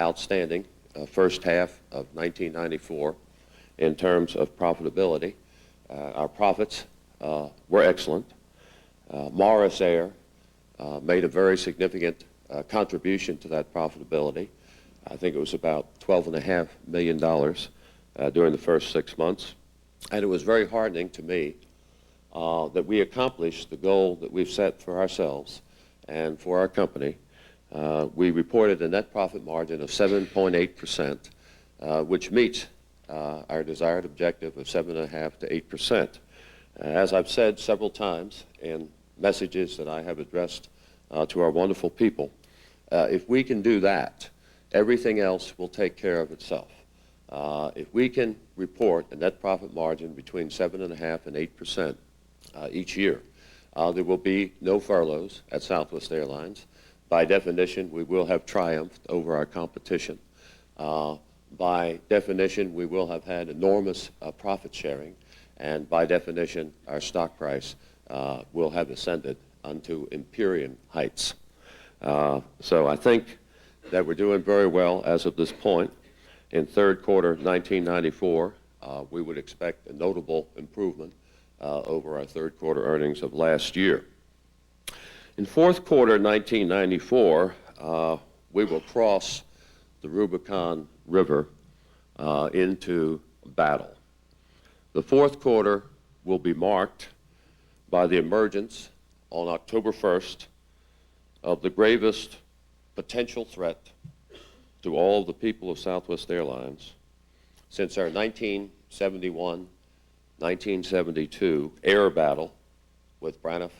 outstanding first half of 1994 in terms of profitability. Our profits were excellent. Morris Air made a very significant contribution to that profitability. I think it was about $12.5 million during the first 6 months. And it was very heartening to me that we accomplished the goal that we've set for ourselves and for our company. We reported a net profit margin of 7.8%, which meets our desired objective of 7.5% to 8%. As I've said several times in messages that I have addressed to our wonderful people, if we can do that, everything else will take care of itself. If we can report a net profit margin between 7.5% and 8% each year, there will be no furloughs at Southwest Airlines. By definition, we will have triumphed over our competition. By definition, we will have had enormous profit sharing, and by definition, our stock price will have ascended unto empyrean heights. So I think that we're doing very well as of this point. In third quarter 1994, we would expect a notable improvement over our third quarter earnings of last year. In fourth quarter 1994, we will cross the Rubicon River into battle. The fourth quarter will be marked by the emergence on October 1st of the gravest potential threat to all the people of Southwest Airlines since our 1971-1972 air battle with Braniff,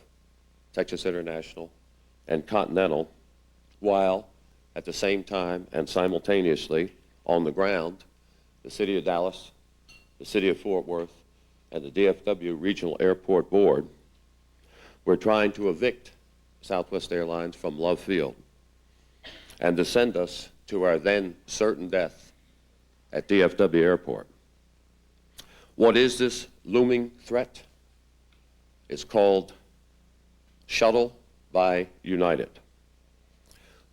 Texas International, and Continental, while at the same time and simultaneously on the ground, the City of Dallas, the City of Fort Worth, and the DFW Regional Airport Board were trying to evict Southwest Airlines from Love Field and to send us to our then certain death at DFW Airport. What is this looming threat? It's called Shuttle by United.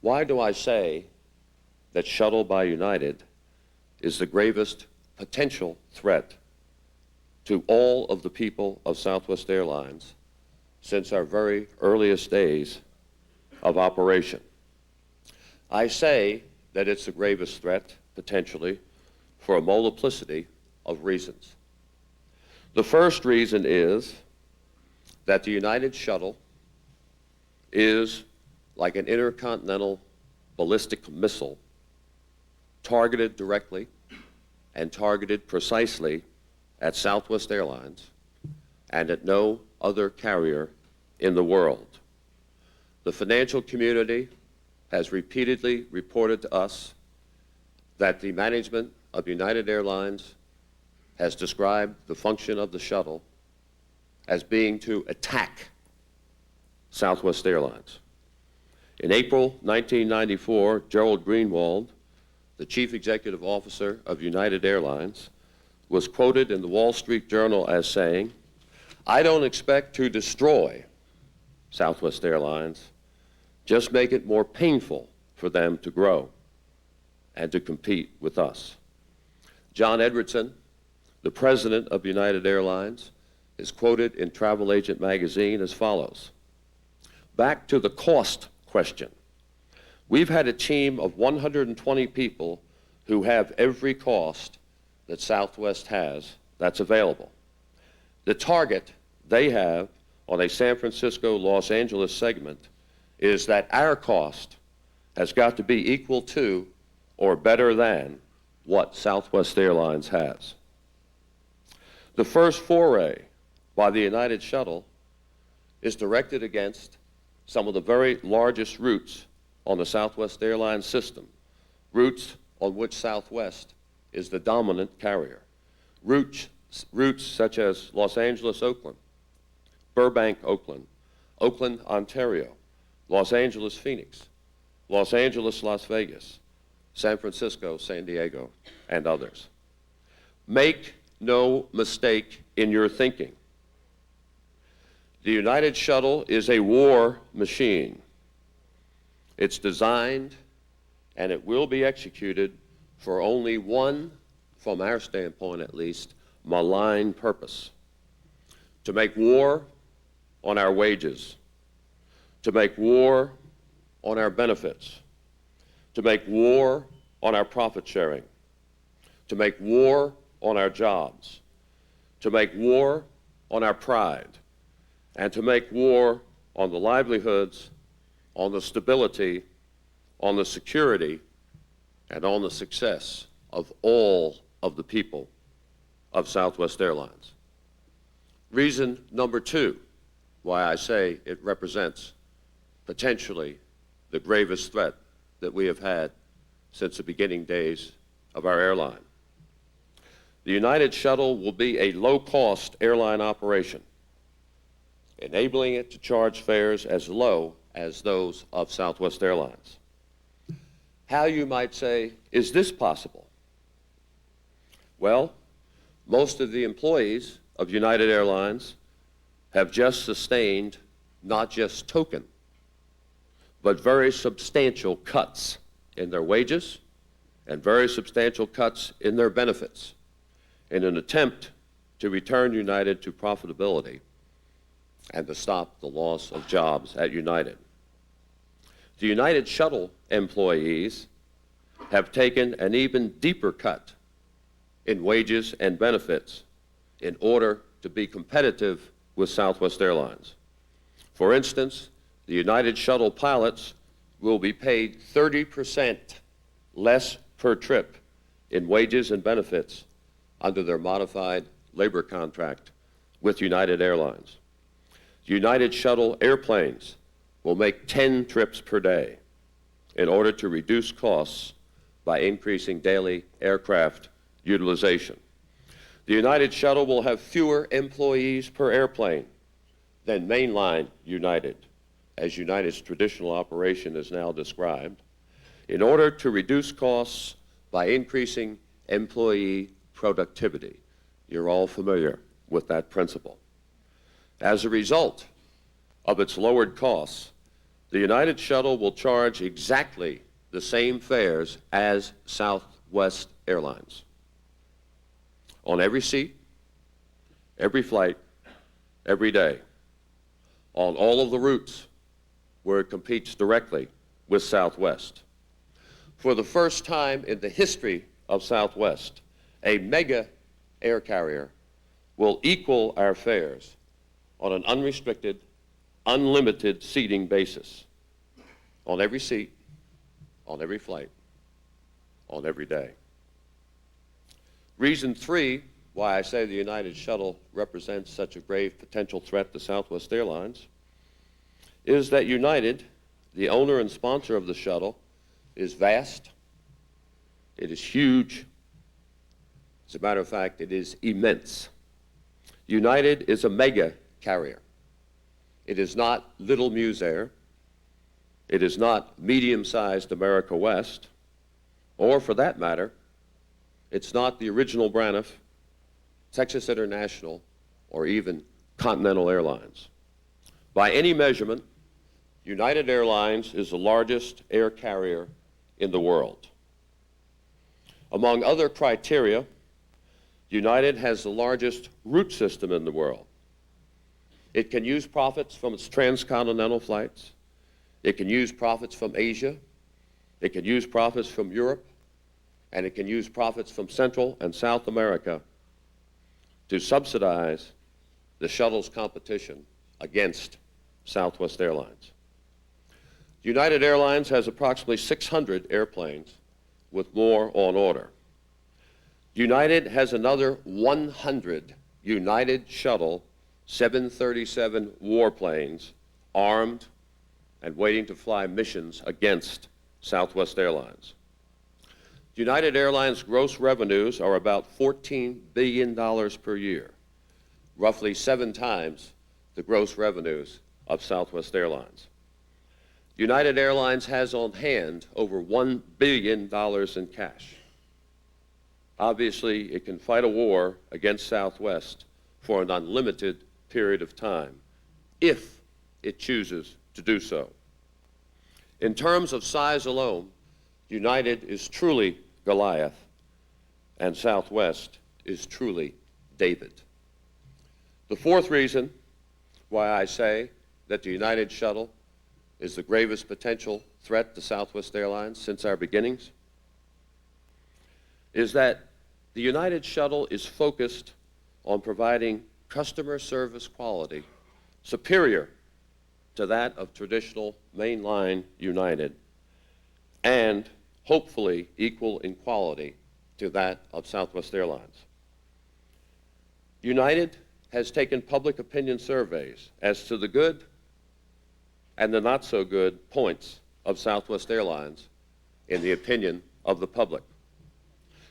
Why do I say that Shuttle by United is the gravest potential threat to all of the people of Southwest Airlines since our very earliest days of operation? I say that it's the gravest threat, potentially, for a multiplicity of reasons. The first reason is that the United Shuttle is like an intercontinental ballistic missile targeted directly and targeted precisely at Southwest Airlines and at no other carrier in the world. The financial community has repeatedly reported to us that the management of United Airlines has described the function of the shuttle as being to attack Southwest Airlines. In April 1994, Gerald Greenwald, the chief executive officer of United Airlines, was quoted in the Wall Street Journal as saying, "I don't expect to destroy Southwest Airlines, just make it more painful for them to grow and to compete with us." John Edwardson, the president of United Airlines, is quoted in Travel Agent magazine as follows: "Back to the cost question. We've had a team of 120 people who have every cost that Southwest has that's available. The target they have on a San Francisco-Los Angeles segment is that our cost has got to be equal to or better than what Southwest Airlines has." The first foray by the United Shuttle is directed against some of the very largest routes on the Southwest Airlines system, routes on which Southwest is the dominant carrier. Routes such as Los Angeles, Oakland, Burbank, Oakland, Oakland, Ontario, Los Angeles, Phoenix, Los Angeles, Las Vegas, San Francisco, San Diego, and others. Make no mistake in your thinking. The United Shuttle is a war machine. It's designed and it will be executed for only one, from our standpoint at least, malign purpose: to make war on our wages, to make war on our benefits, to make war on our profit sharing, to make war on our jobs, to make war on our pride, and to make war on the livelihoods, on the stability, on the security, and on the success of all of the people of Southwest Airlines. Reason number two why I say it represents potentially the gravest threat that we have had since the beginning days of our airline. The United Shuttle will be a low-cost airline operation, enabling it to charge fares as low as those of Southwest Airlines. How, you might say, is this possible? Well, most of the employees of United Airlines have just sustained not just token, but very substantial cuts in their wages and very substantial cuts in their benefits in an attempt to return United to profitability and to stop the loss of jobs at United. The United Shuttle employees have taken an even deeper cut in wages and benefits in order to be competitive with Southwest Airlines. For instance, the United Shuttle pilots will be paid 30% less per trip in wages and benefits under their modified labor contract with United Airlines. United Shuttle airplanes will make 10 trips per day in order to reduce costs by increasing daily aircraft utilization. The United Shuttle will have fewer employees per airplane than mainline United, as United's traditional operation is now described, in order to reduce costs by increasing employee productivity. You're all familiar with that principle. As a result of its lowered costs, the United Shuttle will charge exactly the same fares as Southwest Airlines on every seat, every flight, every day, on all of the routes where it competes directly with Southwest. For the first time in the history of Southwest, a mega air carrier will equal our fares on an unrestricted, unlimited seating basis, on every seat, on every flight, on every day. Reason three why I say the United Shuttle represents such a grave potential threat to Southwest Airlines is that United, the owner and sponsor of the shuttle, is vast, it is huge. As a matter of fact, it is immense. United is a mega carrier. It is not Little Musair. It is not medium-sized America West, or for that matter, it's not the original Braniff, Texas International, or even Continental Airlines. By any measurement, United Airlines is the largest air carrier in the world. Among other criteria, United has the largest route system in the world. It can use profits from its transcontinental flights. It can use profits from Asia. It can use profits from Europe. And it can use profits from Central and South America to subsidize the shuttle's competition against Southwest Airlines. United Airlines has approximately 600 airplanes with more on order. United has another 100 United Shuttle 737 warplanes armed and waiting to fly missions against Southwest Airlines. United Airlines' gross revenues are about $14 billion per year, roughly 7 times the gross revenues of Southwest Airlines. United Airlines has on hand over $1 billion in cash. Obviously, it can fight a war against Southwest for an unlimited period of time, if it chooses to do so. In terms of size alone, United is truly Goliath, and Southwest is truly David. The fourth reason why I say that the United Shuttle is the gravest potential threat to Southwest Airlines since our beginnings is that the United Shuttle is focused on providing customer service quality superior to that of traditional mainline United and hopefully equal in quality to that of Southwest Airlines. United has taken public opinion surveys as to the good and the not so good points of Southwest Airlines in the opinion of the public.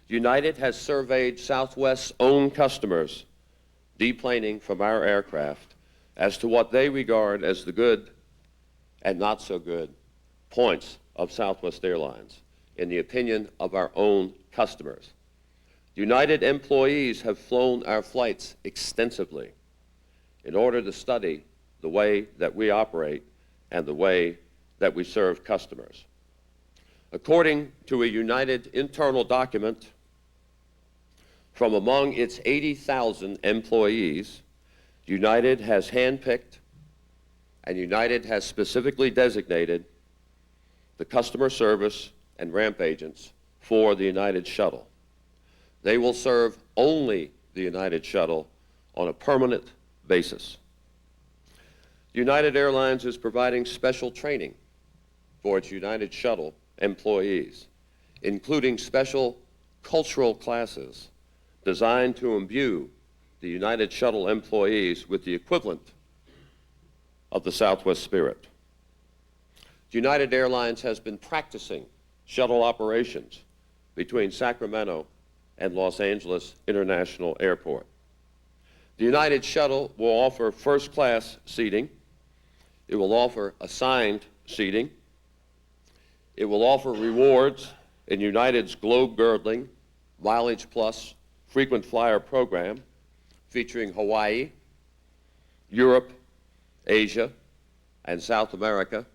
United has surveyed Southwest's own customers deplaning from our aircraft as to what they regard as the good and not so good points of Southwest Airlines in the opinion of our own customers. United employees have flown our flights extensively in order to study the way that we operate and the way that we serve customers. According to a United internal document, from among its 80,000 employees, United has handpicked and United has specifically designated the customer service and ramp agents for the United Shuttle. They will serve only the United Shuttle on a permanent basis. United Airlines is providing special training for its United Shuttle employees, including special cultural classes designed to imbue the United Shuttle employees with the equivalent of the Southwest spirit. United Airlines has been practicing shuttle operations between Sacramento and Los Angeles International Airport. The United Shuttle will offer first-class seating. It will offer assigned seating. It will offer rewards in United's globe-girdling Mileage Plus frequent flyer program featuring Hawaii, Europe, Asia, and South America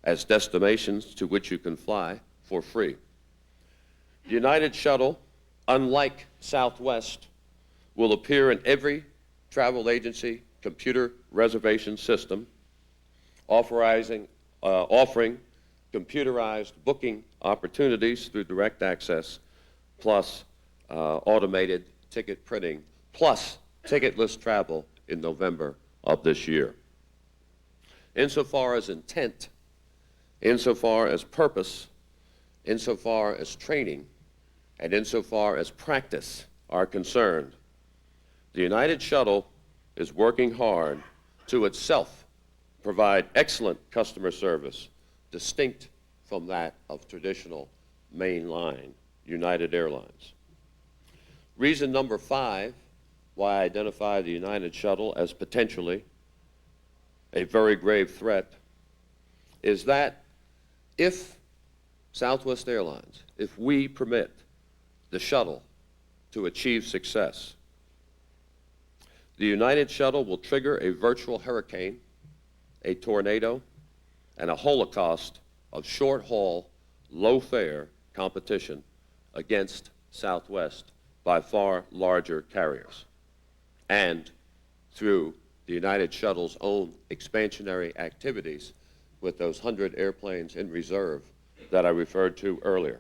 as destinations to which you can fly for free. The United Shuttle, unlike Southwest, will appear in every travel agency computer reservation system, offering computerized booking opportunities through direct access, plus automated ticket printing, plus ticketless travel in November of this year. Insofar as intent, insofar as purpose, insofar as training, and insofar as practice are concerned, the United Shuttle is working hard to itself provide excellent customer service, distinct from that of traditional mainline United Airlines. Reason number 5 why I identify the United Shuttle as potentially a very grave threat is that if Southwest Airlines, if we permit the shuttle to achieve success, the United Shuttle will trigger a virtual hurricane, a tornado, and a holocaust of short-haul, low-fare competition against Southwest by far larger carriers, and through the United Shuttle's own expansionary activities with those 100 airplanes in reserve that I referred to earlier.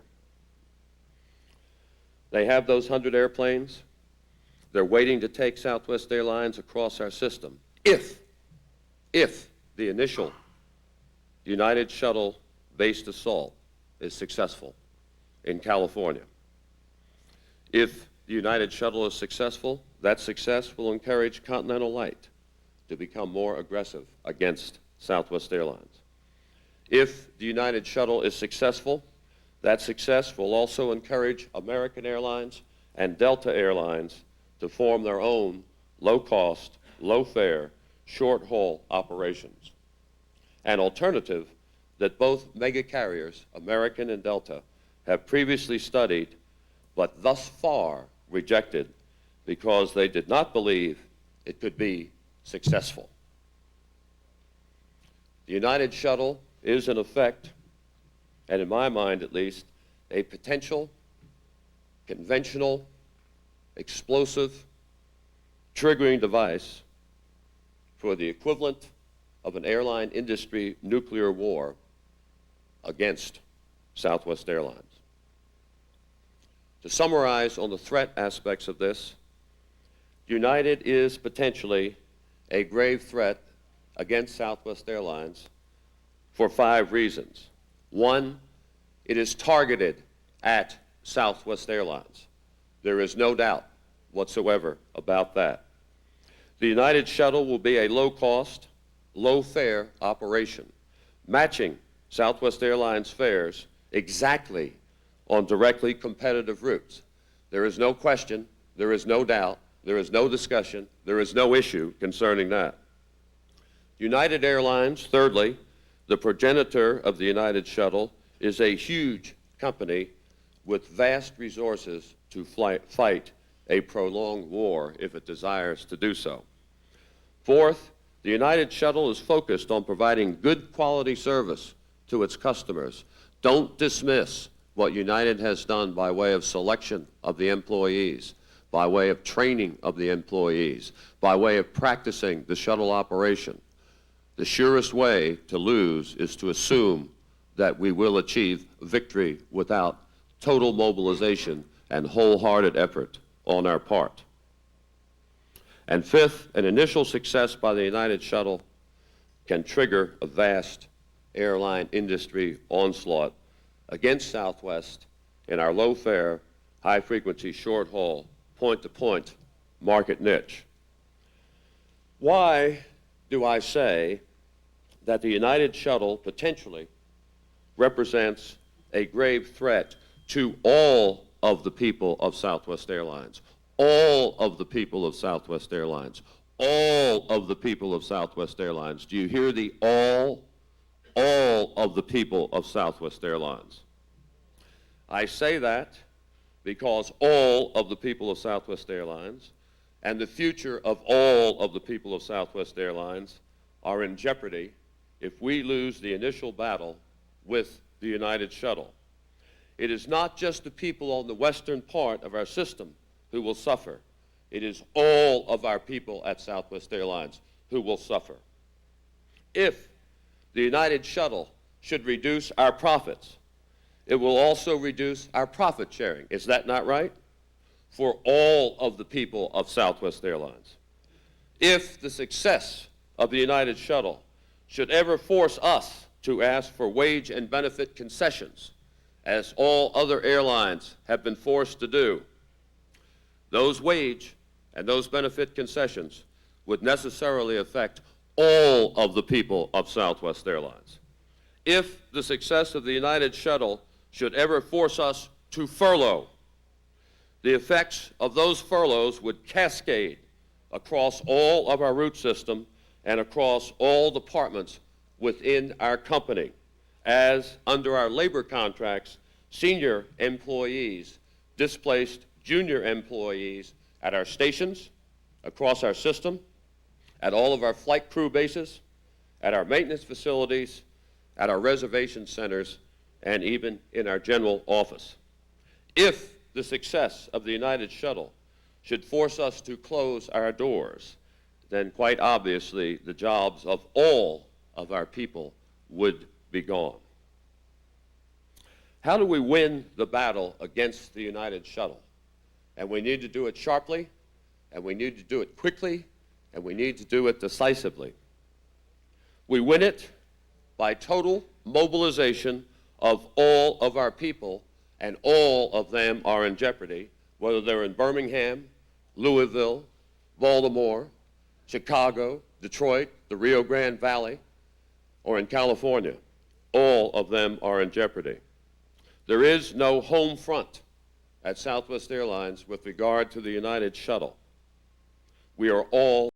They have those 100 airplanes. They're waiting to take Southwest Airlines across our system if the initial United Shuttle-based assault is successful in California. If the United Shuttle is successful, that success will encourage Continental Light to become more aggressive against Southwest Airlines. If the United Shuttle is successful, that success will also encourage American Airlines and Delta Airlines to form their own low-cost, low-fare, short-haul operations, an alternative that both mega carriers, American and Delta, have previously studied but thus far rejected because they did not believe it could be successful. The United Shuttle is, in effect, and in my mind at least, a potential, conventional, explosive, triggering device for the equivalent of an airline industry nuclear war against Southwest Airlines. To summarize on the threat aspects of this, United is potentially a grave threat against Southwest Airlines for 5 reasons. 1, it is targeted at Southwest Airlines. There is no doubt whatsoever about that. The United Shuttle will be a low-cost, low-fare operation, matching Southwest Airlines fares exactly on directly competitive routes. There is no question, there is no doubt, there is no discussion, there is no issue concerning that. United Airlines, thirdly, the progenitor of the United Shuttle, is a huge company with vast resources to fight a prolonged war if it desires to do so. Fourth, the United Shuttle is focused on providing good quality service to its customers. Don't dismiss what United has done by way of selection of the employees, by way of training of the employees, by way of practicing the shuttle operation. The surest way to lose is to assume that we will achieve victory without total mobilization and wholehearted effort on our part. And fifth, an initial success by the United Shuttle can trigger a vast airline industry onslaught against Southwest in our low-fare, high-frequency, short-haul, point-to-point market niche. Why do I say that the United Shuttle potentially represents a grave threat to all of the people of Southwest Airlines? All of the people of Southwest Airlines. All of the people of Southwest Airlines. Do you hear the all? All of the people of Southwest Airlines. I say that because all of the people of Southwest Airlines and the future of all of the people of Southwest Airlines are in jeopardy if we lose the initial battle with the United Shuttle. It is not just the people on the western part of our system who will suffer. It is all of our people at Southwest Airlines who will suffer. If the United Shuttle should reduce our profits, it will also reduce our profit sharing. Is that not right? For all of the people of Southwest Airlines. If the success of the United Shuttle should ever force us to ask for wage and benefit concessions, as all other airlines have been forced to do, those wage and those benefit concessions would necessarily affect all of the people of Southwest Airlines. If the success of the United Shuttle should ever force us to furlough, the effects of those furloughs would cascade across all of our route system and across all departments within our company, as under our labor contracts, senior employees displaced junior employees at our stations, across our system, at all of our flight crew bases, at our maintenance facilities, at our reservation centers, and even in our general office. If the success of the United Shuttle should force us to close our doors, then quite obviously the jobs of all of our people would be gone. How do we win the battle against the United Shuttle? And we need to do it sharply, and we need to do it quickly, and we need to do it decisively. We win it by total mobilization of all of our people, and all of them are in jeopardy, whether they're in Birmingham, Louisville, Baltimore, Chicago, Detroit, the Rio Grande Valley, or in California. All of them are in jeopardy. There is no home front at Southwest Airlines with regard to the United Shuttle. We are all